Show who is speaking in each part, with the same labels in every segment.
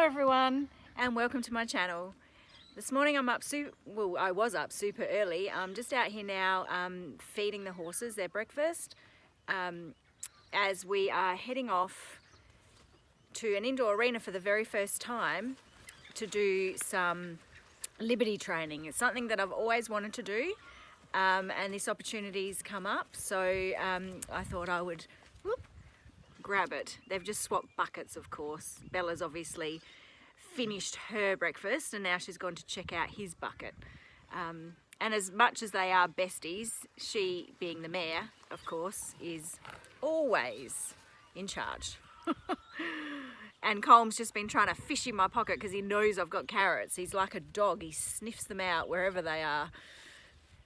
Speaker 1: everyone, and welcome to my channel. This morning I'm up I was up super early. I'm just out here now feeding the horses their breakfast as we are heading off to an indoor arena for the very first time to do some liberty training. It's something that I've always wanted to do, and this opportunity's come up, so I thought I would grab it. They've just swapped buckets, of course. Bella's obviously finished her breakfast and now she's gone to check out his bucket. And as much as they are besties, she, being the mare, of course, is always in charge. And Colm's just been trying to fish in my pocket because he knows I've got carrots. He's like a dog, he sniffs them out wherever they are.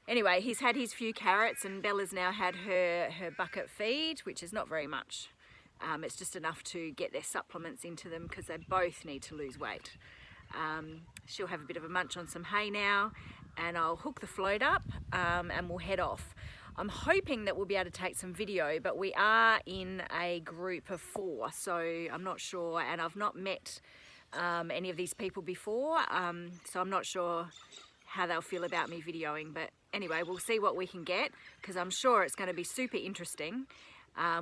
Speaker 1: Anyway, he's had his few carrots and Bella's now had her bucket feed, which is not very much. It's just enough to get their supplements into them because they both need to lose weight. She'll have a bit of a munch on some hay now, and I'll hook the float up and we'll head off. I'm hoping that we'll be able to take some video, but we are in a group of 4, so I'm not sure, and I've not met any of these people before, so I'm not sure how they'll feel about me videoing, but anyway, we'll see what we can get because I'm sure it's going to be super interesting.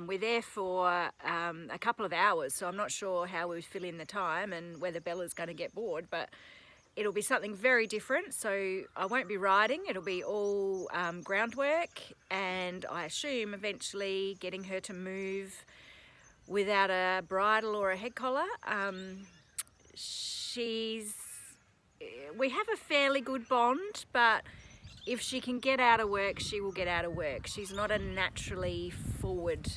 Speaker 1: We're there for a couple of hours, so I'm not sure how we fill in the time and whether Bella's going to get bored, but it'll be something very different. So I won't be riding, it'll be all groundwork, and I assume eventually getting her to move without a bridle or a head collar. We have a fairly good bond, but if she can get out of work, she will get out of work. She's not a naturally forward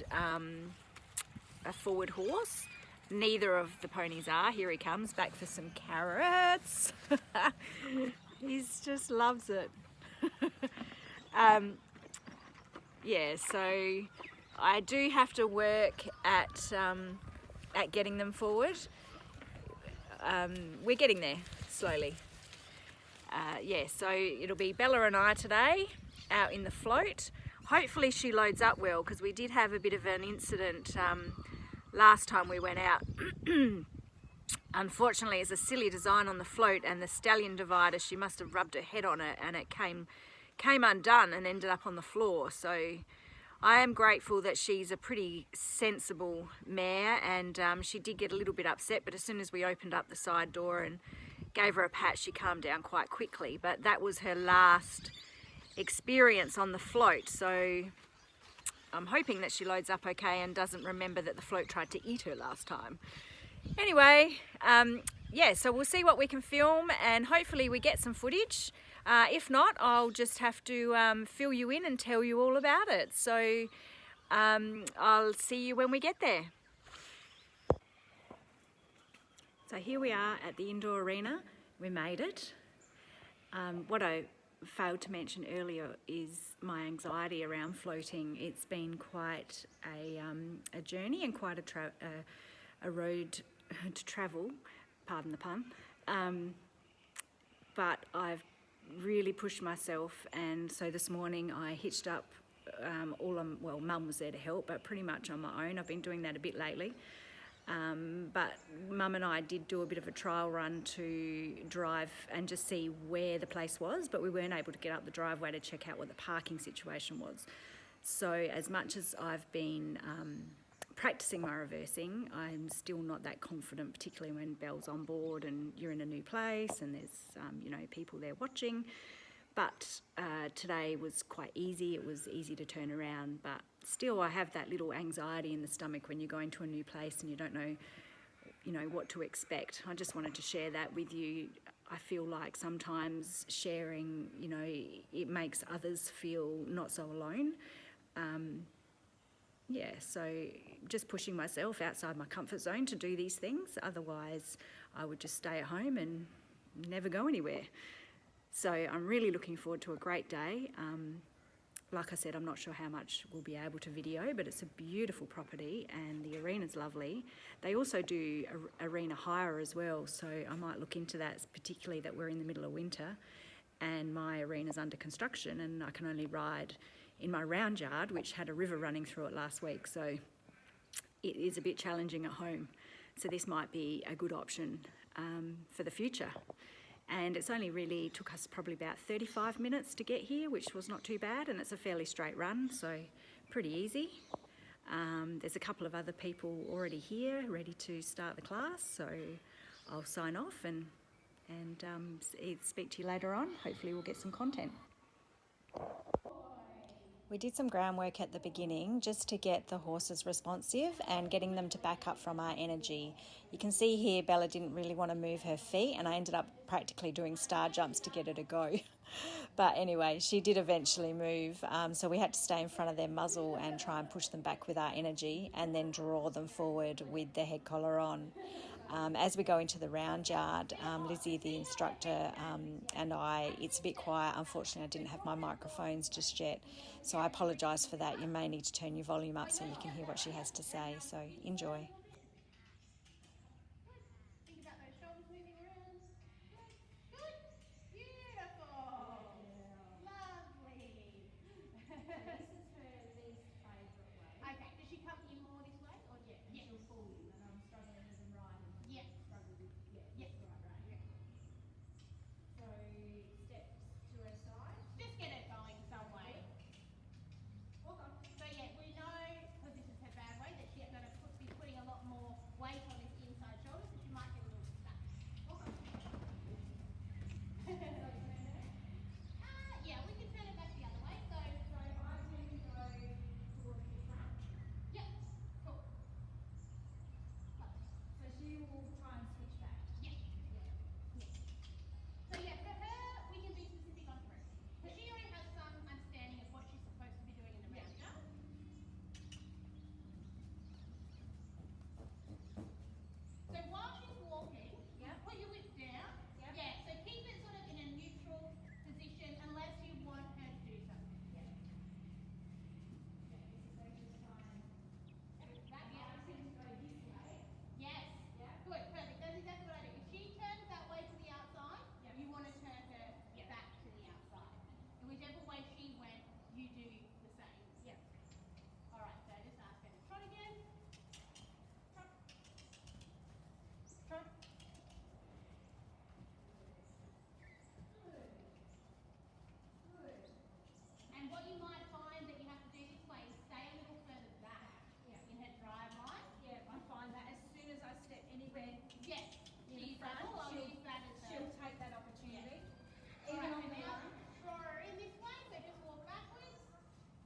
Speaker 1: horse. Neither of the ponies are. Here he comes back for some carrots. He just loves it. Yeah, so I do have to work at getting them forward. We're getting there slowly. Yeah, so it'll be Bella and I today out in the float. Hopefully she loads up well because we did have a bit of an incident last time we went out. Unfortunately, it's a silly design on the float, and the stallion divider, she must have rubbed her head on it and it came undone and ended up on the floor. So I am grateful that she's a pretty sensible mare, and she did get a little bit upset, but as soon as we opened up the side door and gave her a pat, she calmed down quite quickly. But that was her last experience on the float, so I'm hoping that she loads up okay and doesn't remember that the float tried to eat her last time. Anyway, yeah, so we'll see what we can film and hopefully we get some footage. If not, I'll just have to fill you in and tell you all about it. So I'll see you when we get there. So here we are at the indoor arena. We made it. What I failed to mention earlier is my anxiety around floating. It's been quite a journey and quite a road to travel, pardon the pun. But I've really pushed myself, and so this morning I hitched up well, Mum was there to help, but pretty much on my own. I've been doing that a bit lately. But Mum and I did do a bit of a trial run to drive and just see where the place was, but we weren't able to get up the driveway to check out what the parking situation was. So as much as I've been practicing my reversing, I'm still not that confident, particularly when Belle's on board and you're in a new place and there's people there watching. But today was quite easy. It was easy to turn around, but still I have that little anxiety in the stomach when you're going to a new place and you don't know, what to expect. I just wanted to share that with you. I feel like sometimes sharing, it makes others feel not so alone. Yeah, so just pushing myself outside my comfort zone to do these things. Otherwise, I would just stay at home and never go anywhere. So I'm really looking forward to a great day. Like I said, I'm not sure how much we'll be able to video, but it's a beautiful property and the arena's lovely. They also do arena hire as well, so I might look into that, particularly that we're in the middle of winter and my arena's under construction and I can only ride in my round yard, which had a river running through it last week, so it is a bit challenging at home. So this might be a good option for the future. And it's only really took us probably about 35 minutes to get here, which was not too bad, and it's a fairly straight run, so pretty easy. There's a couple of other people already here ready to start the class, so I'll sign off and speak to you later on. Hopefully we'll get some content. We did some groundwork at the beginning just to get the horses responsive and getting them to back up from our energy. You can see here Bella didn't really want to move her feet, and I ended up practically doing star jumps to get her to go. But anyway, she did eventually move, so we had to stay in front of their muzzle and try and push them back with our energy and then draw them forward with the head collar on. As we go into the round yard, Lizzie, the instructor, and I, it's a bit quiet. Unfortunately, I didn't have my microphones just yet, so I apologise for that. You may need to turn your volume up so you can hear what she has to say, so enjoy.
Speaker 2: Think about those shoulders moving around. Good. Beautiful. Lovely.
Speaker 3: This is her least favourite way.
Speaker 2: Okay, does she come in more this way or
Speaker 3: Yeah, and she'll fall in, and I'm struggling as a rider.
Speaker 2: Yeah.
Speaker 3: Struggle with,
Speaker 2: Yeah.
Speaker 3: right.
Speaker 2: Yeah.
Speaker 3: So, steps to her side.
Speaker 2: Just get it going some way.
Speaker 3: Walk on.
Speaker 2: So yeah, we know, because this is her bad way, that she's going to be putting a lot more weight on this inside shoulder, so she might get a little stuck.
Speaker 3: Walk on.
Speaker 2: Yeah, we can turn it back the other way. So
Speaker 3: So, I tend to go towards the front.
Speaker 2: yeah, cool. Lovely.
Speaker 3: So, she will try and switch back.
Speaker 2: Yeah. So yeah, for her, we can be specific on her. Because she already has some understanding of what she's supposed to be doing in the round jump. So while she's walking, put your whip down.
Speaker 3: Yep.
Speaker 2: Yeah, so keep it sort of in a neutral position unless you want her to do something.
Speaker 3: So, just try and...
Speaker 2: That,
Speaker 3: I
Speaker 2: yeah.
Speaker 3: tend to go this way.
Speaker 2: Yes.
Speaker 3: Yeah.
Speaker 2: Good, perfect. That's exactly what I do. If she turns that way to the outside,
Speaker 3: Yep.
Speaker 2: you want to turn her back to the outside. And whichever way she went, you do the same.
Speaker 3: Yep.
Speaker 2: All right, so just ask her to trot again. Trot. Trot.
Speaker 3: Good.
Speaker 2: And what you might find that you have to do this way is stay a little further back in her drive line.
Speaker 3: Yeah, I find that as soon as I step anywhere
Speaker 2: Yes.
Speaker 3: in
Speaker 2: She's
Speaker 3: front,
Speaker 2: I'll
Speaker 3: she'll-
Speaker 2: use that as a...
Speaker 3: she'll take that opportunity.
Speaker 2: All
Speaker 3: Even
Speaker 2: right,
Speaker 3: on
Speaker 2: so
Speaker 3: the
Speaker 2: now
Speaker 3: run.
Speaker 2: draw her in this way, so just walk backwards.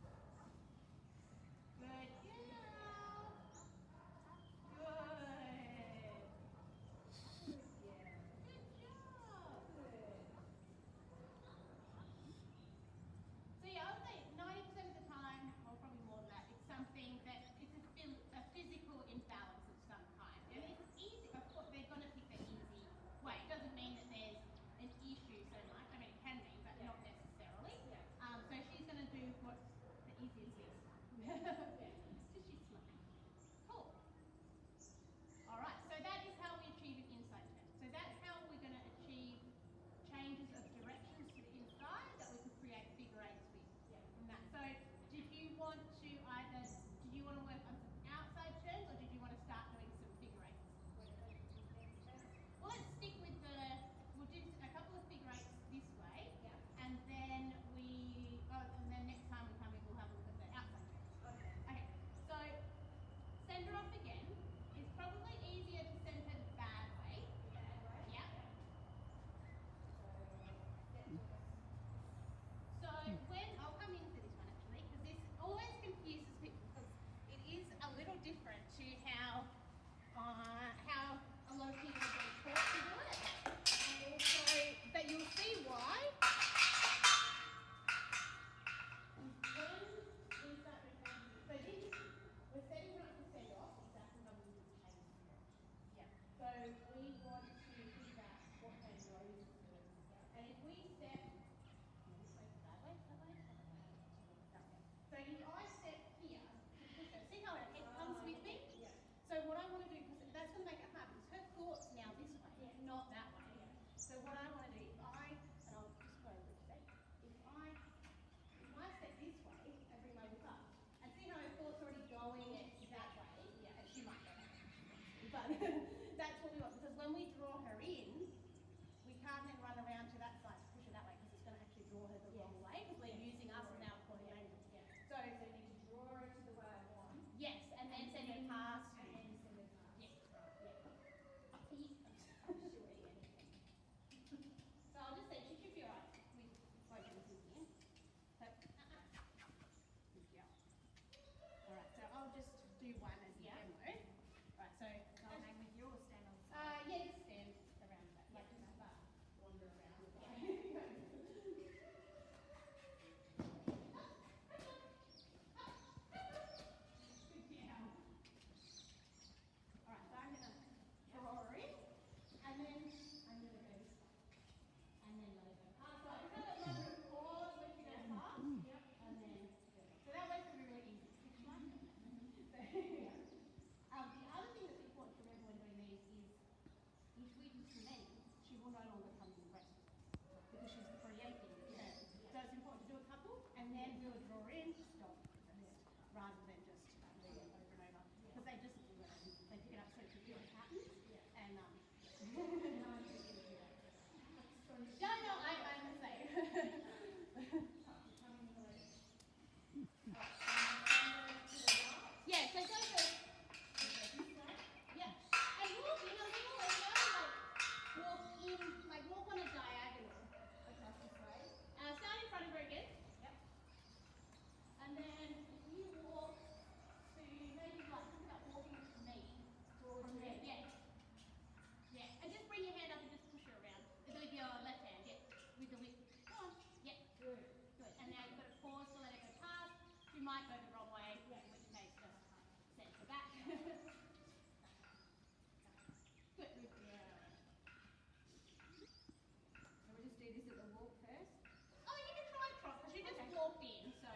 Speaker 2: Good girl. Good.
Speaker 3: Yeah.
Speaker 2: Good job. So yeah, I would say 90% of the time, or probably more than that, it's something that it's a physical imbalance of some kind. And it's easy, of course, they're going to pick the easy way. It doesn't mean that there's an issue so much. I mean, it can be, but not necessarily.
Speaker 3: Yeah.
Speaker 2: So she's going to do what's the easiest is. Just she's smart. Cool. All right, so that is how we achieve an inside turn. So that's how we're going to achieve changes of directions to the inside that we can create figure eights with. From that. So did you want to work on some outside turns, or did you want to start doing some figure eights? Well, let's stick with we'll do a couple of figure eights this way, and then next time we come in, we'll have a look at the outside turns. Okay, so send her off again. It's probably easier to send her the bad way. Yeah. So when I'll come into this one actually, because this always confuses people because it is a little different to how a lot of people have been taught to do it, and also but you'll see why. When we start recording, so this we're setting her up to send off exactly how we would change the direction. Yeah. So we want to figure out what her nose is doing. And if we step that way. So if I step here, see how her head comes with me? Yeah. So what I want to do, because that's going to make it hard, because her thought's now this way, not that way. So what I want to do, and I'll just go over today, if I step this way and bring my whip up, and see how her thought's already going that way, and she might go that way. But might go the wrong way, in which case just send her back. Good girl.
Speaker 1: So we'll just do this at the walk first.
Speaker 2: Oh, you can try trot because she just walked in, so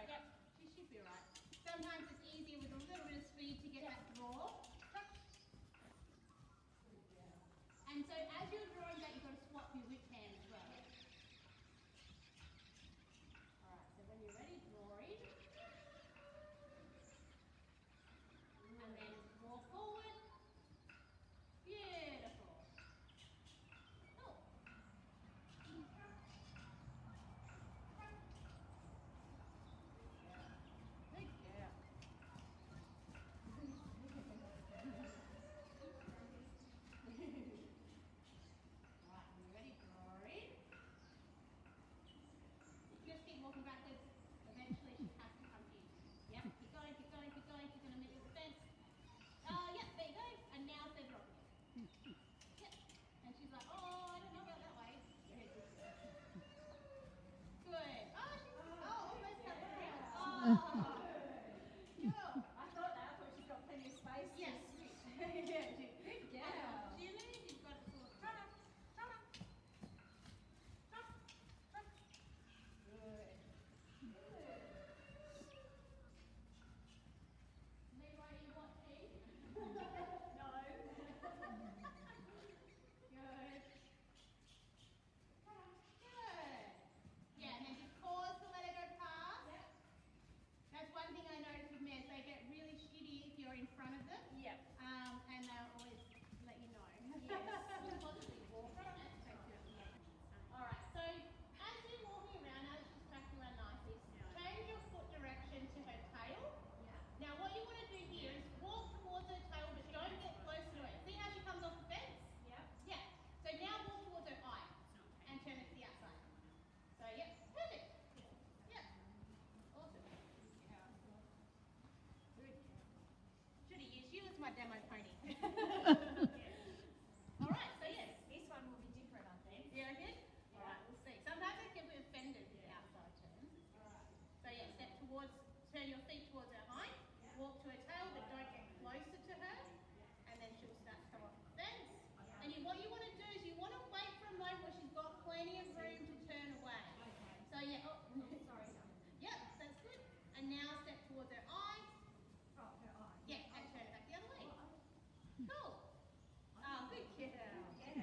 Speaker 2: she should be right. Sometimes it's easier with a little bit of speed to get that draw. And so as you're drawing that, you've got to swap your whip hand as well. Alright, so when you're ready, drawing. And then walk forward. Beautiful. Cool. Good girl. Right, when you're ready, drawing. Just keep walking backwards. Eventually she has to come in. Yep, keep going, keep going, keep going. She's going to meet you at the fence. Yep, there you go. And now they're dropping it. Yep. And she's like, oh, I don't know about that way. Yeah, good girl. Good. Oh, almost cut it around. Oh. Good.
Speaker 1: I thought she's got plenty of space.
Speaker 2: Yes. Yeah, good girl. Jimmy, you've got it sorted. Good. Leroy, you want tea? No. Good. Good. Yeah, and then just pause to let it go past. Yep. That's one thing I notice with mares. They get really shitty if you're in front of them.
Speaker 1: Yep.
Speaker 2: And they'll always let you know.
Speaker 1: Yes.
Speaker 2: Positively walk on it. Alright, so as you're walking around, now that she's tracking around nicely, change your foot direction to her tail. Now what you want to do here is walk towards her tail, but don't get close to it. See how she comes off the fence? Yeah. So now walk towards her eye and turn it to the outside. So yep, perfect. Yep. Awesome. Good. Should have used you as my demo pony. Alright, so yes.
Speaker 1: This one will be different, I think.
Speaker 2: Yeah, good? Alright, we'll see. Sometimes it can be offended with the outside turns. So yeah, turn your feet towards her hind, walk to her tail, but don't get closer to her, and then she'll start to come off the fence. And what you want to do is you want to wait for a moment where she's got plenty of room to turn away. So yeah, sorry. Yep, that's good. And now step towards her eye.
Speaker 1: Oh, her eye.
Speaker 2: Yeah, and turn it back the other way. Cool. Oh, good girl.
Speaker 1: Yeah.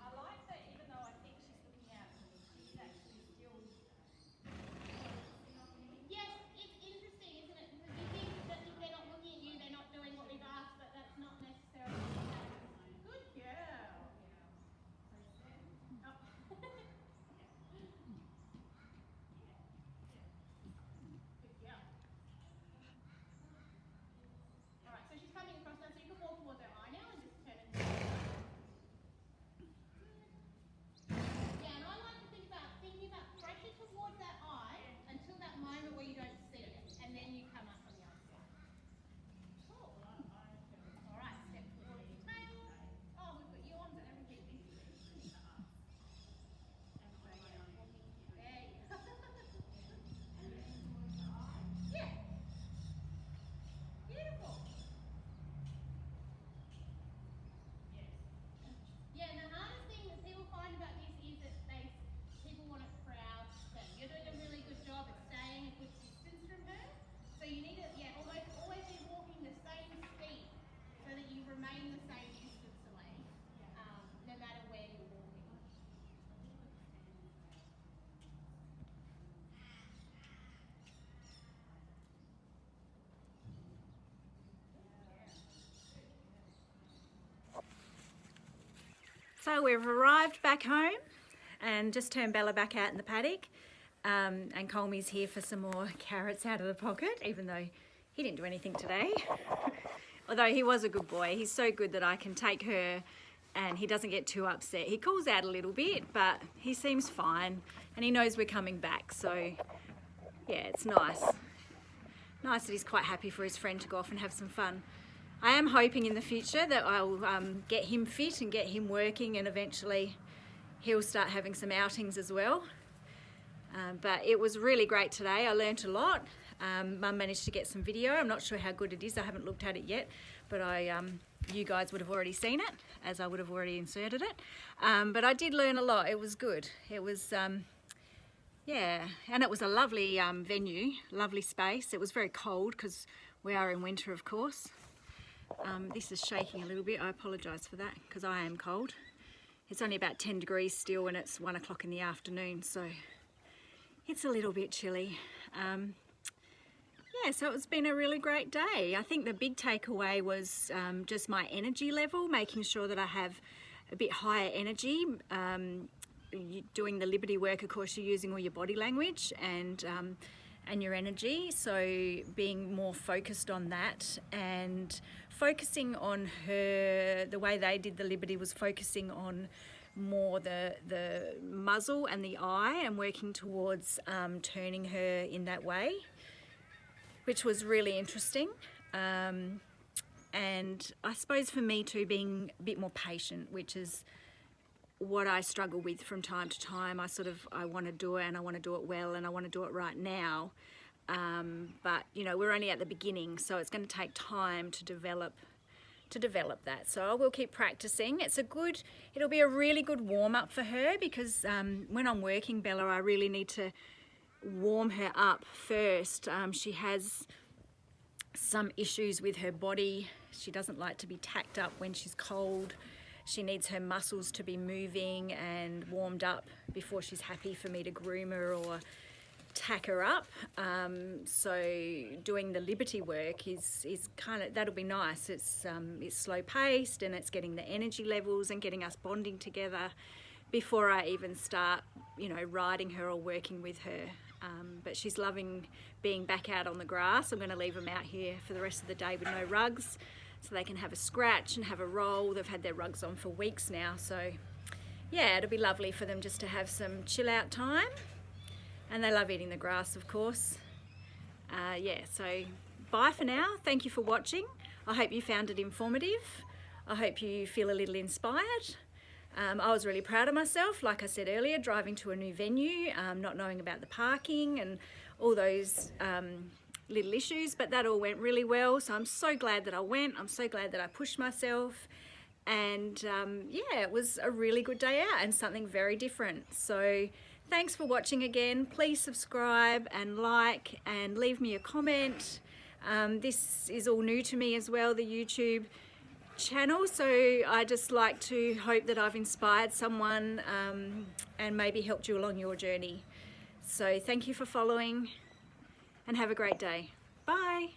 Speaker 1: I like that even though I think she's looking out, she's actually still
Speaker 2: Yes, it's interesting, isn't it? Because you think that if they're not looking at you, they're not doing what we've asked, but that's not necessarily the case. Good girl. Oh. Good girl. Alright, so she's coming across now, so you can walk towards her eye now and just turn it. Yeah, and I like to think about pressure towards that eye until that moment where you don't see it, and then you come up on the other side. Cool. Alright, step towards the tail. Oh, we've got yawns and everything. And so, yeah, walking. There you go. Yeah. Beautiful. Yeah, and the hardest thing that people find about this is that people want to crowd them. You're doing a really good job at staying a good distance from her. So you need to, always be walking the same speed so that you remain the same distance away, no matter where you're walking.
Speaker 1: So we've arrived back home and just turned Bella back out in the paddock. And Colmy's here for some more carrots out of the pocket, even though he didn't do anything today. Although he was a good boy. He's so good that I can take her and he doesn't get too upset. He calls out a little bit, but he seems fine and he knows we're coming back. So yeah, it's nice. Nice that he's quite happy for his friend to go off and have some fun. I am hoping in the future that I'll get him fit and get him working, and eventually he'll start having some outings as well. But it was really great today. I learnt a lot. Mum managed to get some video. I'm not sure how good it is. I haven't looked at it yet, but you guys would have already seen it, as I would have already inserted it. But I did learn a lot. It was good. It was, yeah, and it was a lovely venue, lovely space. It was very cold because we are in winter, of course. This is shaking a little bit. I apologise for that because I am cold. It's only about 10 degrees still and it's 1 o'clock in the afternoon, so it's a little bit chilly. Yeah, so it's been a really great day. I think the big takeaway was just my energy level, making sure that I have a bit higher energy. Doing the Liberty work, of course, you're using all your body language and your energy, so being more focused on that and focusing on her. The way they did the Liberty was focusing on more the muzzle and the eye and working towards turning her in that way, which was really interesting. And I suppose for me too, being a bit more patient, which is what I struggle with from time to time. I want to do it and I want to do it well and I want to do it right now. But you know, we're only at the beginning, so it's going to take time to develop that. So I will keep practicing. It'll be a really good warm up for her because when I'm working Bella, I really need to warm her up first. She has some issues with her body. She doesn't like to be tacked up when she's cold. She needs her muscles to be moving and warmed up before she's happy for me to groom her or tack her up. So doing the Liberty work is kind of, that'll be nice. It's slow paced and it's getting the energy levels and getting us bonding together before I even start, you know, riding her or working with her. But she's loving being back out on the grass. I'm going to leave them out here for the rest of the day with no rugs, so they can have a scratch and have a roll. They've had their rugs on for weeks now, so yeah, it'll be lovely for them just to have some chill out time. And they love eating the grass, of course. Yeah, so bye for now. Thank you for watching. I hope you found it informative. I hope you feel a little inspired. I was really proud of myself, like I said earlier, driving to a new venue, not knowing about the parking and all those little issues, but that all went really well. So I'm so glad that I went. I'm so glad that I pushed myself. And yeah, it was a really good day out and something very different. So thanks for watching again. Please subscribe and like and leave me a comment. This is all new to me as well, the YouTube channel, so I just like to hope that I've inspired someone and maybe helped you along your journey. So thank you for following and have a great day. Bye.